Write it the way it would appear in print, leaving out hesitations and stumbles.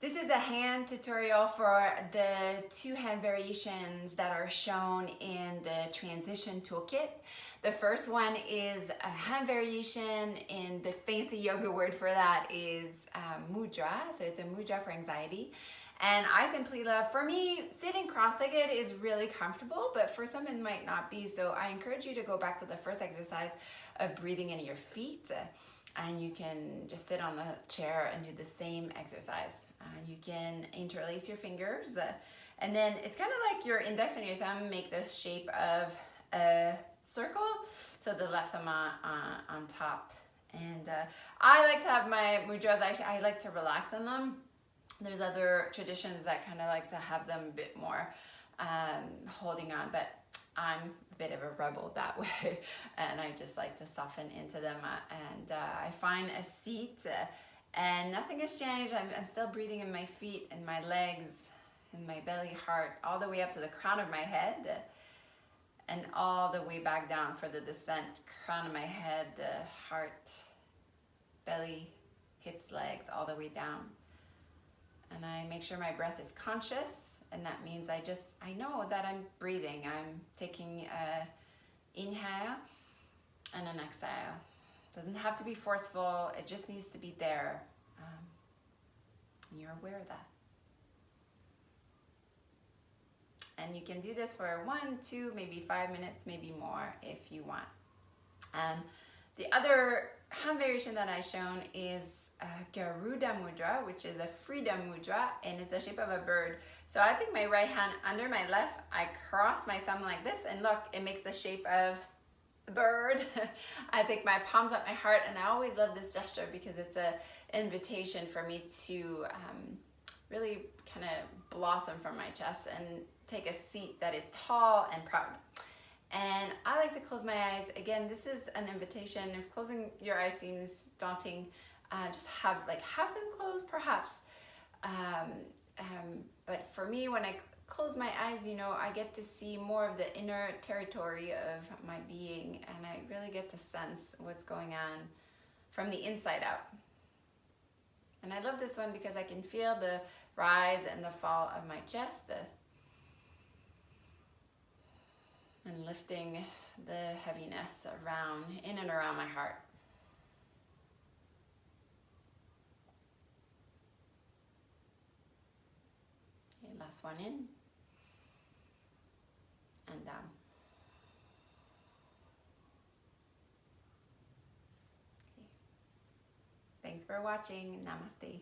This is a hand tutorial for the two hand variations that are shown in the transition toolkit. The first one is a hand variation, and the fancy yoga word for that is mudra. So it's a mudra for anxiety. And I simply love, for me, sitting cross-legged is really comfortable, but for some it might not be. So I encourage you to go back to the first exercise of breathing into your feet. And you can just sit on the chair and do the same exercise. You can interlace your fingers, and then it's kind of like your index and your thumb make this shape of a circle. So the left thumb on top. And I like to have my mudras, I like to relax in them. There's other traditions that kind of like to have them a bit more holding on, but I'm a bit of a rebel that way, and I just like to soften into them. I find a seat, and nothing has changed. I'm still breathing in my feet and my legs, in my belly, heart, all the way up to the crown of my head, and all the way back down for the descent. Crown of my head, heart, belly, hips, legs, all the way down. And I make sure my breath is conscious, and that means I know that I'm breathing. I'm taking an inhale and an exhale. Doesn't have to be forceful, it just needs to be there. And you're aware of that. And you can do this for 1, 2, maybe 5 minutes, maybe more if you want. The other hand variation that I've shown is Garuda Mudra, which is a freedom mudra, and it's the shape of a bird. So I take my right hand under my left, I cross my thumb like this, and look, it makes the shape of a bird. I take my palms up my heart, and I always love this gesture because it's an invitation for me to really kind of blossom from my chest and take a seat that is tall and proud. And I like to close my eyes. Again, this is an invitation. If closing your eyes seems daunting, just have them closed perhaps. But for me, when I close my eyes, I get to see more of the inner territory of my being, and I really get to sense what's going on from the inside out. And I love this one because I can feel the rise and the fall of my chest, and lifting the heaviness in and around my heart. Okay, last one in and down. Okay. Thanks for watching. Namaste.